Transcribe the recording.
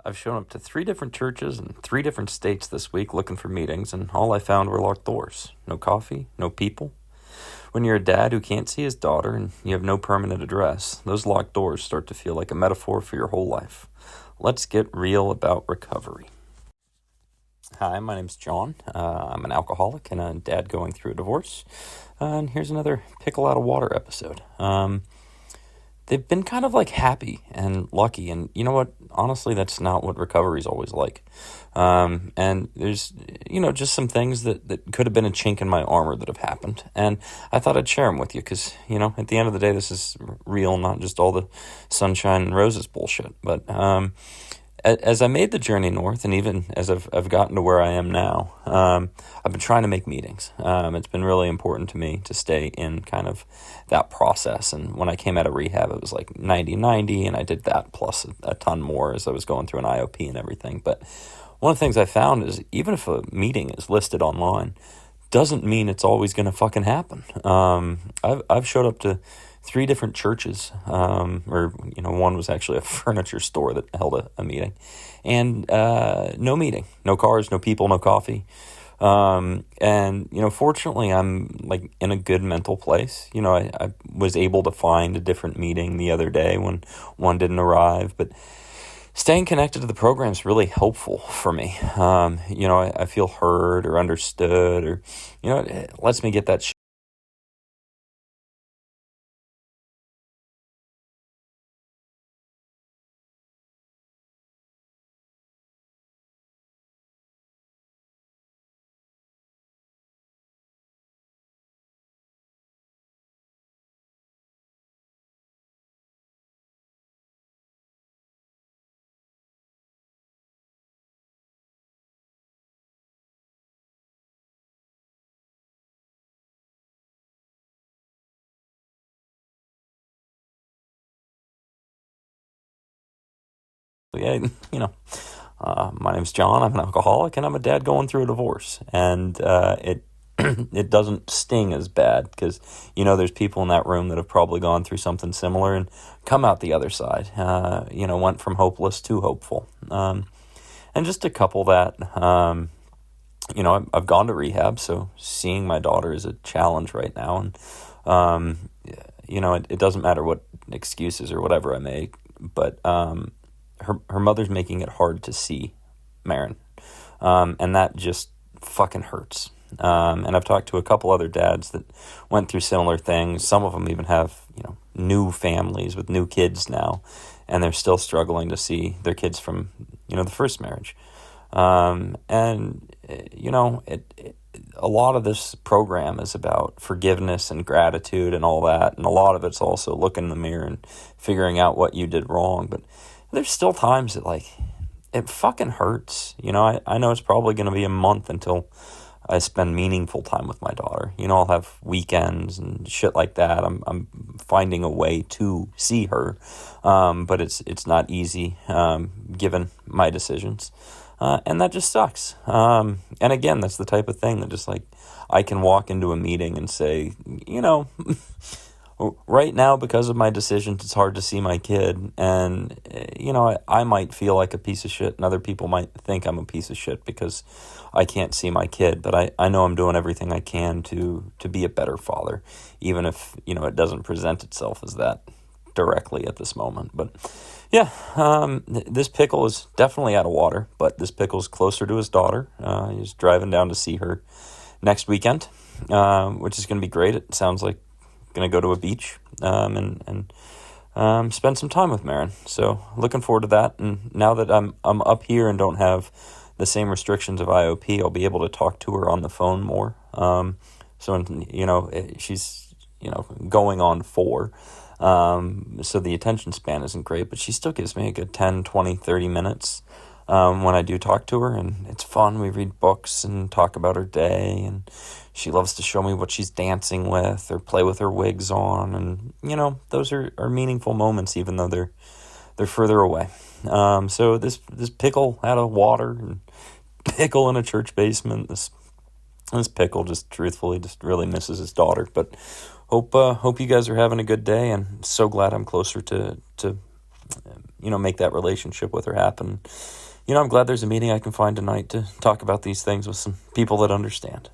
I've shown up to 3 different churches in 3 different states this week looking for meetings, and all I found were locked doors. No coffee, no people. When you're a dad who can't see his daughter and you have no permanent address, those locked doors start to feel like a metaphor for your whole life. Let's get real about recovery. Hi, my name's John. I'm an alcoholic and a dad going through a divorce. And here's another Pickle Out of Water episode. They've been kind of like happy and lucky, and you know what? Honestly, that's not what recovery is always like. And there's, just some things that could have been a chink in my armor that have happened, and I thought I'd share them with you because, at the end of the day, this is real, not just all the sunshine and roses bullshit. But as I made the journey north, and even as I've gotten to where I am now, I've been trying to make meetings. It's been really important to me to stay in kind of that process. And when I came out of rehab, it was like 90-90, and I did that plus a ton more as I was going through an IOP and everything. But one of the things I found is even if a meeting is listed online, doesn't mean it's always going to fucking happen. I've showed up to 3 different churches, one was actually a furniture store that held a meeting, and no meeting, no cars, no people, no coffee. Fortunately, I'm like in a good mental place. I was able to find a different meeting the other day when one didn't arrive, but staying connected to the program is really helpful for me. I feel heard or understood, or, it lets me get that my name's John. I'm an alcoholic, and I'm a dad going through a divorce. And it it doesn't sting as bad because there's people in that room that have probably gone through something similar and come out the other side. Went from hopeless to hopeful. And just to couple that, I've gone to rehab, so seeing my daughter is a challenge right now. And it doesn't matter what excuses or whatever I make, but her mother's making it hard to see Maren. And that just fucking hurts. And I've talked to a couple other dads that went through similar things. Some of them even have, new families with new kids now, and they're still struggling to see their kids from, the first marriage. A lot of this program is about forgiveness and gratitude and all that. And a lot of it's also looking in the mirror and figuring out what you did wrong. But there's still times that it fucking hurts. I know it's probably going to be a month until I spend meaningful time with my daughter. I'll have weekends and shit like that. I'm finding a way to see her. But it's not easy, given my decisions. And that just sucks. And again, that's the type of thing that just I can walk into a meeting and say, right now, because of my decisions, it's hard to see my kid. And, I might feel like a piece of shit, and other people might think I'm a piece of shit because I can't see my kid. But I know I'm doing everything I can to be a better father, even if, it doesn't present itself as that directly at this moment. But yeah, this pickle is definitely out of water, but this pickle's closer to his daughter. He's driving down to see her next weekend, which is going to be great. It sounds like going to go to a beach and spend some time with Maren. So looking forward to that. And now that I'm up here and don't have the same restrictions of IOP, I'll be able to talk to her on the phone more. She's going on 4. So the attention span isn't great, but she still gives me a good 10, 20, 30 minutes when I do talk to her, and it's fun. We read books and talk about her day, and she loves to show me what she's dancing with or play with her wigs on, and those are meaningful moments, even though they're further away. So this pickle out of water and pickle in a church basement, this pickle just truthfully just really misses his daughter. But hope you guys are having a good day, and so glad I'm closer to make that relationship with her happen. I'm glad there's a meeting I can find tonight to talk about these things with some people that understand.